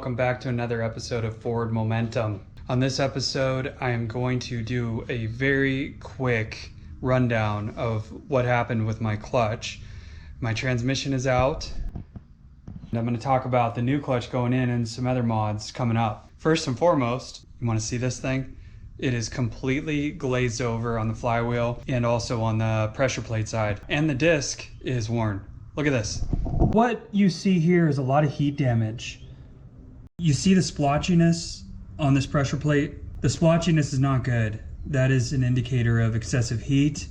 welcome back to another episode of Forward Momentum. On this episode, I am going to do a very quick rundown of what happened with my clutch. My transmission is out, and I'm going to talk about the new clutch going in and some other mods coming up. First and foremost, you want to see this thing? It is completely glazed over on the flywheel and also on the pressure plate side, and the disc is worn. Look at this. What you see here is a lot of heat damage. You see the splotchiness on this pressure plate? The splotchiness is not good. That is an indicator of excessive heat.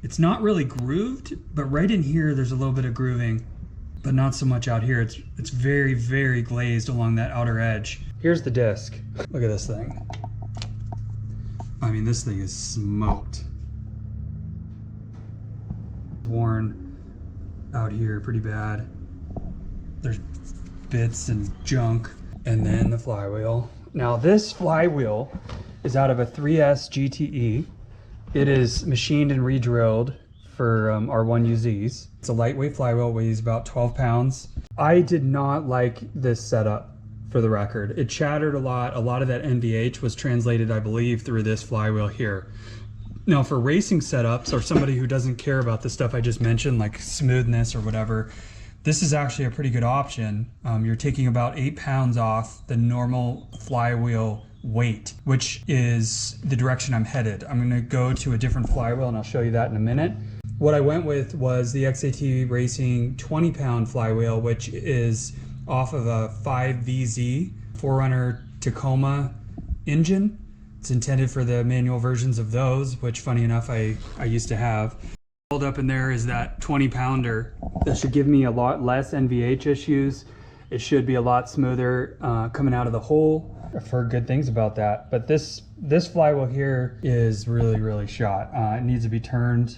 It's not really grooved, but right in here there's a little bit of grooving, but not so much out here. It's very, very glazed along that outer edge. Here's the disc. Look at this thing. I mean, this thing is smoked. Worn out here pretty bad. There's bits and junk. And then the flywheel. Now this flywheel is out of a 3S GTE. It is machined and re-drilled for R1UZs. It's a lightweight flywheel, weighs about 12 pounds. I did not like this setup, for the record. It chattered a lot. A lot of that NVH was translated, I believe, through this flywheel here. Now for racing setups, or somebody who doesn't care about the stuff I just mentioned, like smoothness or whatever, this is actually a pretty good option. You're taking about 8 pounds off the normal flywheel weight, which is the direction I'm headed. I'm gonna go to a different flywheel and I'll show you that in a minute. What I went with was the XAT Racing 20-pound flywheel, which is off of a 5VZ 4Runner Tacoma engine. It's intended for the manual versions of those, which funny enough, I used to have. Hold up in there is that 20-pounder. That should give me a lot less NVH issues. It should be a lot smoother coming out of the hole. I've heard good things about that. But this flywheel here is really, really shot. It needs to be turned.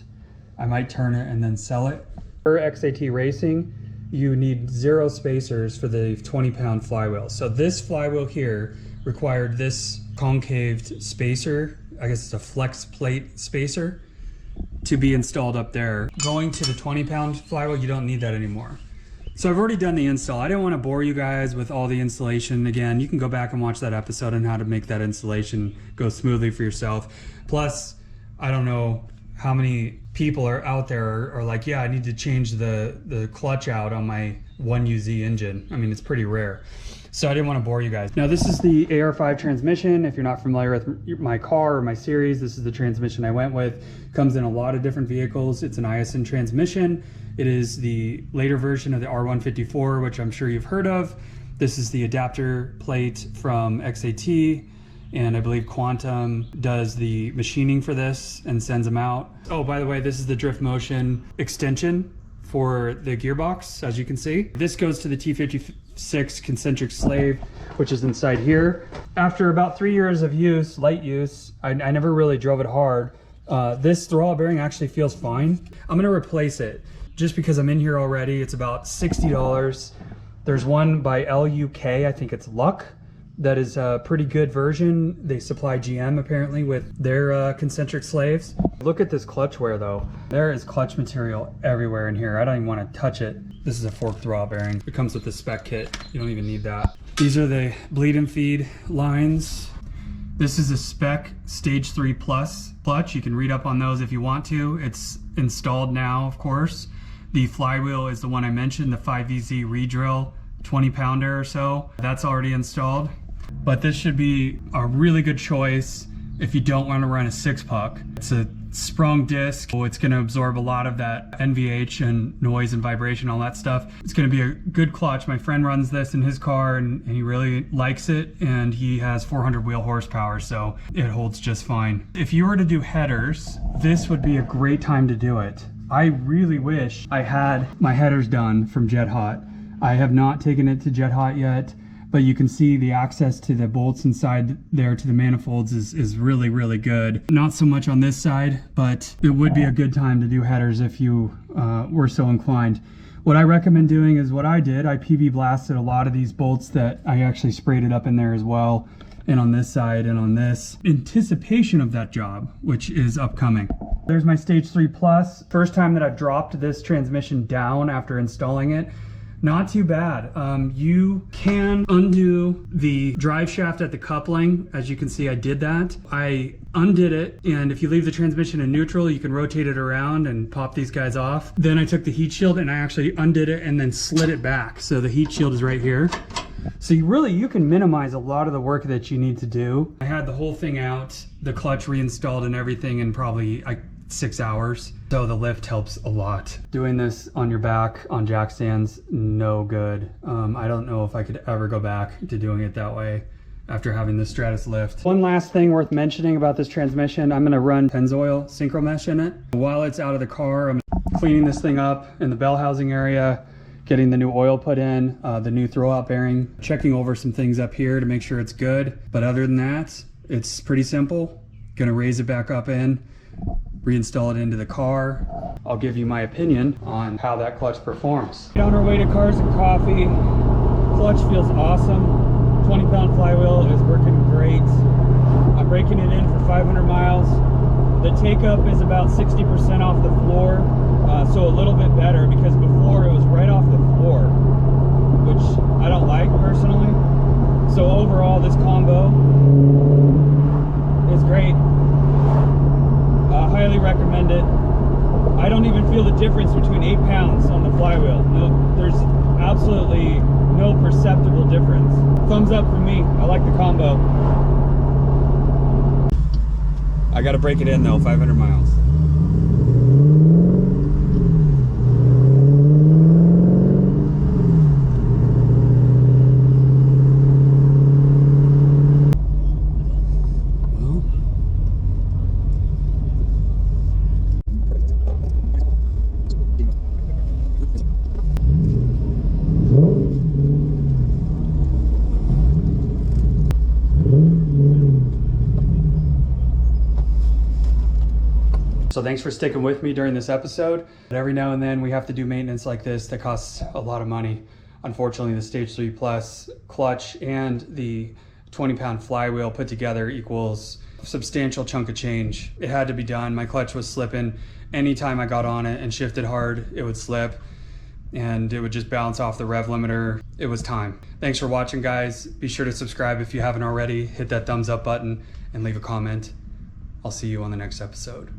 I might turn it and then sell it. For XAT Racing, you need 0 spacers for the 20-pound flywheel. So this flywheel here required this concaved spacer. I guess it's a flex plate spacer to be installed up there. Going to the 20-pound flywheel, you don't need that anymore. So I've already done the install. I didn't want to bore you guys with all the installation again. You can go back and watch that episode on how to make that installation go smoothly for yourself. Plus, I don't know how many people are out there are like, yeah, I need to change the clutch out on my 1UZ engine. I mean, it's pretty rare. So I didn't want to bore you guys. Now this is the AR5 transmission. If you're not familiar with my car or my series, this is the transmission I went with. Comes in a lot of different vehicles. It's an ISN transmission. It is the later version of the R154, which I'm sure you've heard of. This is the adapter plate from XAT, and I believe Quantum does the machining for this and sends them out. Oh, by the way, this is the drift motion extension for the gearbox, as you can see. This goes to the T56 concentric slave, which is inside here. After about 3 years of use, light use, I never really drove it hard. This throttle bearing actually feels fine. I'm gonna replace it just because I'm in here already. It's about $60. There's one by LUK, I think it's Luck. That is a pretty good version. They supply GM apparently with their concentric slaves. Look at this clutch wear though. There is clutch material everywhere in here. I don't even want to touch it. This is a fork throttle bearing. It comes with the SPEC kit. You don't even need that. These are the bleed and feed lines. This is a SPEC Stage 3 Plus clutch. You can read up on those if you want to. It's installed now, of course. The flywheel is the one I mentioned, the 5VZ re-drill, 20-pounder or so. That's already installed. But this should be a really good choice if you don't want to run a 6-puck. It's a sprung disc. It's going to absorb a lot of that NVH and noise and vibration, all that stuff. It's going to be a good clutch. My friend runs this in his car and he really likes it, and he has 400 wheel horsepower, so it holds just fine. If you were to do headers, this would be a great time to do it. I really wish I had my headers done from Jet Hot. I have not taken it to Jet Hot yet, but you can see the access to the bolts inside there to the manifolds is really, really good. Not so much on this side, but it would be a good time to do headers if you were so inclined. What I recommend doing is what I did. I PB blasted a lot of these bolts that I actually sprayed it up in there as well, and on this side and on this, anticipation of that job, which is upcoming. There's my Stage 3 Plus. First time that I've dropped this transmission down after installing it. Not too bad. You can undo the drive shaft at the coupling. As you can see, I did that. I undid it, and if you leave the transmission in neutral, you can rotate it around and pop these guys off. Then I took the heat shield and I actually undid it and then slid it back. So the heat shield is right here. So you can minimize a lot of the work that you need to do. I had the whole thing out, the clutch reinstalled and everything in probably 6 hours. So the lift helps a lot. Doing this on your back on jack stands, no good. I don't know if I could ever go back to doing it that way after having the Stratus lift. One last thing worth mentioning about this transmission, I'm gonna run Pennzoil synchro mesh in it. While it's out of the car, I'm cleaning this thing up in the bell housing area, getting the new oil put in, the new throwout bearing, checking over some things up here to make sure it's good. But other than that, it's pretty simple. Gonna raise it back up in, reinstall it into the car. I'll give you my opinion on how that clutch performs. On our way to Cars and Coffee, clutch feels awesome. 20-pound flywheel is working great. I'm breaking it in for 500 miles. The take-up is about 60% off the floor, so a little bit better, because before it was right off the floor, which I don't like personally. So overall, this combo is great. Highly recommend it. I don't even feel the difference between 8 pounds on the flywheel. No, there's absolutely no perceptible difference. Thumbs up for me. I like the combo. I gotta break it in though, 500 miles. So thanks for sticking with me during this episode. Every now and then we have to do maintenance like this that costs a lot of money. Unfortunately, the Stage 3 Plus clutch and the 20-pound flywheel put together equals a substantial chunk of change. It had to be done. My clutch was slipping. Anytime I got on it and shifted hard, it would slip and it would just bounce off the rev limiter. It was time. Thanks for watching, guys. Be sure to subscribe if you haven't already. Hit that thumbs up button and leave a comment. I'll see you on the next episode.